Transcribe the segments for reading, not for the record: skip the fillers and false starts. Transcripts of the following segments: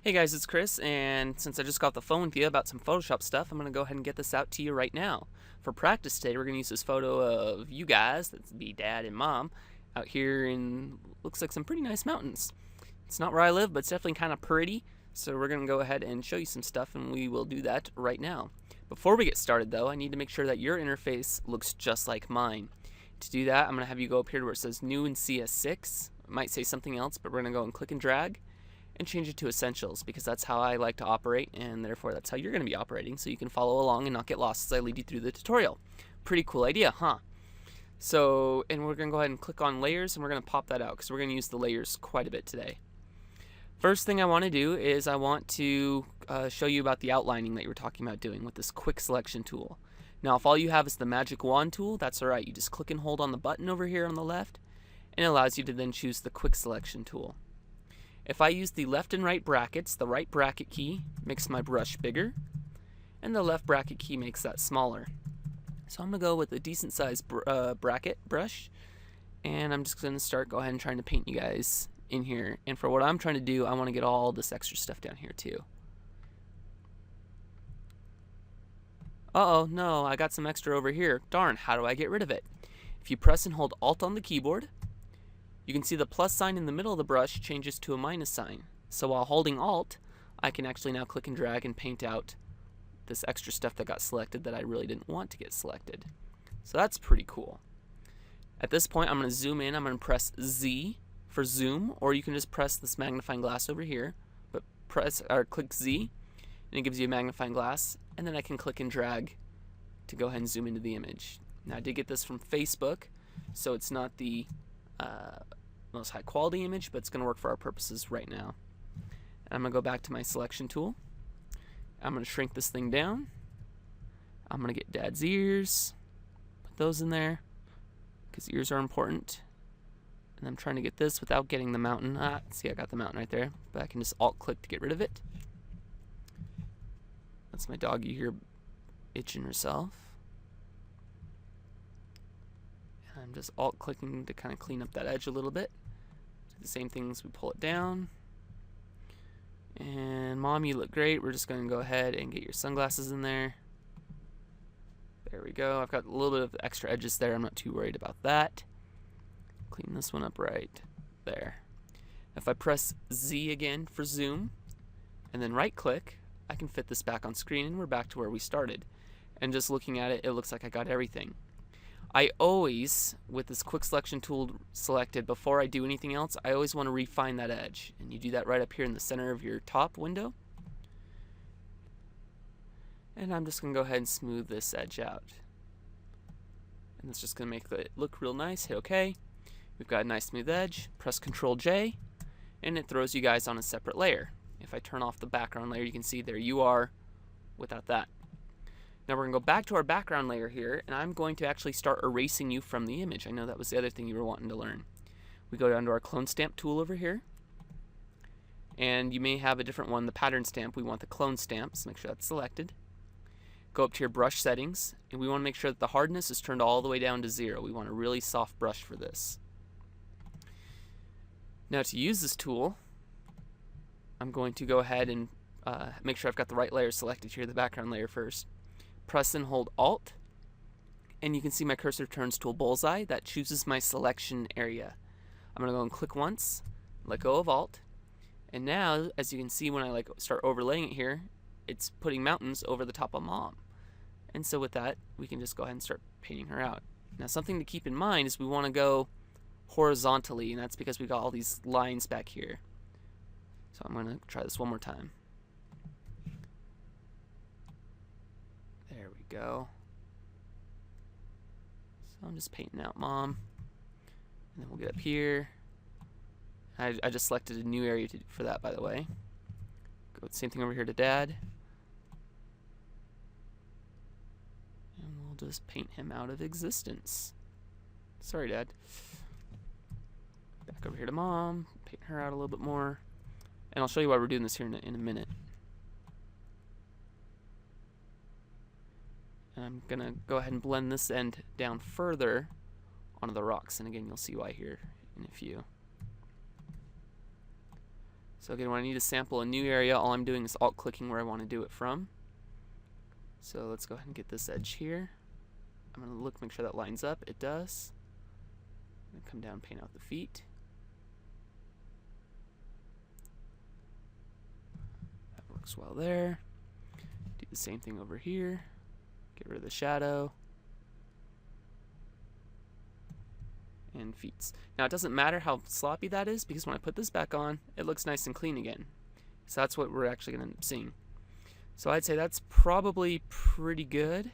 Hey guys, it's Chris, and since I just got off the phone with you about some Photoshop stuff, I'm going to go ahead and get this out to you right now. For practice today, we're going to use this photo of you guys, that's me, Dad, and Mom, out here in, looks like some pretty nice mountains. It's not where I live, but it's definitely kind of pretty, so we're going to go ahead and show you some stuff, and we will do that right now. Before we get started, though, I need to make sure that your interface looks just like mine. To do that, I'm going to have you go up here to where it says New in CS6. It might say something else, but we're going to go and click and drag and change it to Essentials, because that's how I like to operate, and therefore that's how you're going to be operating, so you can follow along and not get lost as I lead you through the tutorial. Pretty cool idea, huh? So, and we're going to go ahead and click on Layers, and we're going to pop that out, because we're going to use the layers quite a bit today. First thing I want to do is I want to show you about the outlining that you were talking about doing with this quick selection tool. Now, if all you have is the magic wand tool, that's alright. You just click and hold on the button over here on the left, and it allows you to then choose the quick selection tool. If I use the left and right brackets, the right bracket key makes my brush bigger, and the left bracket key makes that smaller. So I'm going to go with a decent sized bracket brush, and I'm just going to go ahead and trying to paint you guys in here. And for what I'm trying to do, I want to get all this extra stuff down here too. Uh-oh, no, I got some extra over here. Darn, how do I get rid of it? If you press and hold Alt on the keyboard, you can see the plus sign in the middle of the brush changes to a minus sign. So while holding Alt, I can actually now click and drag and paint out this extra stuff that got selected that I really didn't want to get selected. So that's pretty cool. At this point, I'm going to zoom in. I'm going to press Z for zoom, or you can just press this magnifying glass over here, but click Z, and it gives you a magnifying glass, and then I can click and drag to go ahead and zoom into the image. Now, I did get this from Facebook, so it's not the most high quality image, but it's going to work for our purposes right now. And I'm going to go back to my selection tool. I'm going to shrink this thing down. I'm going to get Dad's ears, put those in there, because ears are important. And I'm trying to get this without getting the mountain. See, I got the mountain right there, but I can just Alt-click to get rid of it. That's my doggy here itching herself. I'm just Alt-clicking to kind of clean up that edge a little bit. Do the same thing as we pull it down. And Mom, you look great. We're just going to go ahead and get your sunglasses in there. There we go. I've got a little bit of extra edges there. I'm not too worried about that. Clean this one up right there. If I press Z again for zoom, and then right-click, I can fit this back on screen, and we're back to where we started. And just looking at it, it looks like I got everything. I always, with this quick selection tool selected, before I do anything else, I always want to refine that edge. And you do that right up here in the center of your top window. And I'm just going to go ahead and smooth this edge out. And it's just going to make it look real nice. Hit OK. We've got a nice smooth edge. Press Ctrl J, and it throws you guys on a separate layer. If I turn off the background layer, you can see there you are without that. Now we're going to go back to our background layer here, and I'm going to actually start erasing you from the image. I know that was the other thing you were wanting to learn. We go down to our clone stamp tool over here, and you may have a different one, the pattern stamp. We want the clone stamp, so make sure that's selected. Go up to your brush settings, and we want to make sure that the hardness is turned all the way down to 0. We want a really soft brush for this. Now to use this tool, I'm going to go ahead and make sure I've got the right layer selected here, the background layer first. Press and hold Alt, and you can see my cursor turns to a bullseye. That chooses my selection area. I'm going to go and click once, let go of Alt, and now, as you can see when I start overlaying it here, it's putting mountains over the top of Mom. And so with that, we can just go ahead and start painting her out. Now something to keep in mind is we want to go horizontally, and that's because we got all these lines back here. So I'm going to try this one more time. There we go. So I'm just painting out Mom. And then we'll get up here. I just selected a new area for that, by the way. Go with the same thing over here to Dad. And we'll just paint him out of existence. Sorry, Dad. Back over here to Mom. Paint her out a little bit more. And I'll show you why we're doing this here in a minute. And I'm going to go ahead and blend this end down further onto the rocks. And again, you'll see why here in a few. So again, when I need to sample a new area, all I'm doing is alt-clicking where I want to do it from. So let's go ahead and get this edge here. I'm going to look, make sure that lines up. It does. I'm going to come down, paint out the feet. That works well there. Do the same thing over here. Get rid of the shadow. And feet. Now it doesn't matter how sloppy that is, because when I put this back on, it looks nice and clean again. So that's what we're actually going to end up seeing. So I'd say that's probably pretty good.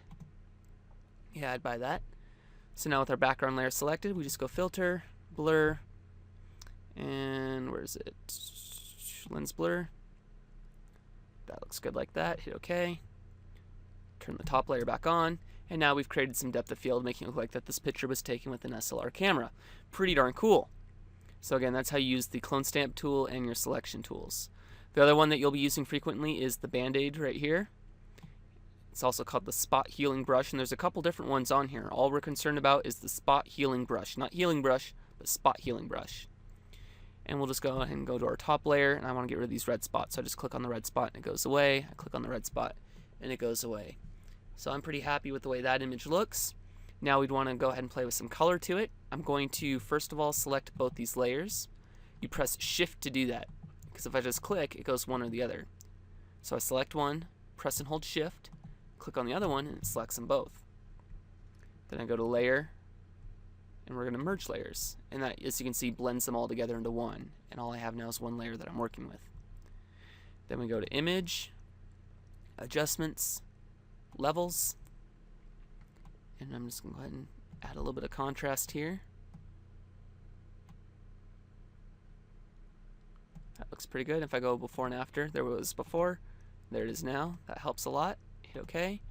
Yeah, I'd buy that. So now with our background layer selected, we just go filter, blur, and where is it? Lens blur. That looks good like that. Hit OK. Turn the top layer back on. And now we've created some depth of field, making it look like that this picture was taken with an SLR camera. Pretty darn cool. So again, that's how you use the clone stamp tool and your selection tools. The other one that you'll be using frequently is the BandAid right here. It's also called the spot healing brush, and there's a couple different ones on here. All we're concerned about is the spot healing brush. Not healing brush, but spot healing brush. And we'll just go ahead and go to our top layer, and I want to get rid of these red spots. So I just click on the red spot and it goes away. I click on the red spot and it goes away. So I'm pretty happy with the way that image looks. Now we'd want to go ahead and play with some color to it. I'm going to first of all select both these layers. You press Shift to do that, because if I just click, it goes one or the other. So I select one, press and hold Shift, click on the other one, and it selects them both. Then I go to Layer, and we're going to merge layers. And that, as you can see, blends them all together into one. And all I have now is one layer that I'm working with. Then we go to Image, Adjustments, Levels, and I'm just going to go ahead and add a little bit of contrast here. That looks pretty good. If I go before and after, there it was before, there it is now. That helps a lot. Hit OK,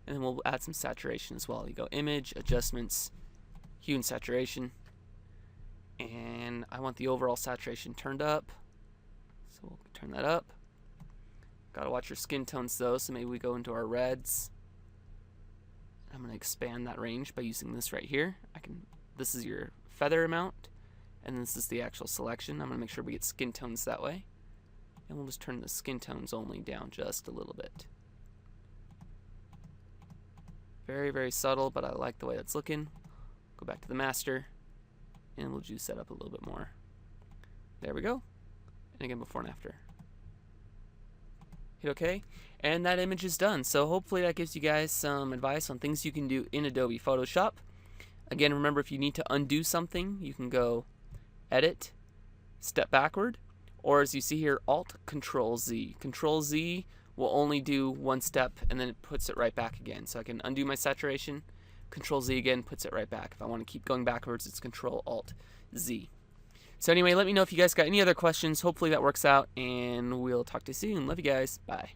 and then we'll add some saturation as well. You go Image, Adjustments, Hue and Saturation, and I want the overall saturation turned up, so we'll turn that up. Gotta watch your skin tones though, so maybe we go into our reds. I'm going to expand that range by using this right here. This is your feather amount, and this is the actual selection. I'm going to make sure we get skin tones that way. And we'll just turn the skin tones only down just a little bit. Very, very subtle, but I like the way that's looking. Go back to the master, and we'll juice that up a little bit more. There we go. And again, before and after. Hit OK, and that image is done. So hopefully that gives you guys some advice on things you can do in Adobe Photoshop. Again, remember, if you need to undo something, you can go Edit, Step Backward, or as you see here, Alt-Control-Z. Control-Z will only do one step, and then it puts it right back again. So I can undo my saturation, Control-Z again, puts it right back. If I want to keep going backwards, it's Control-Alt-Z. So anyway, let me know if you guys got any other questions. Hopefully that works out, and we'll talk to you soon. Love you guys. Bye.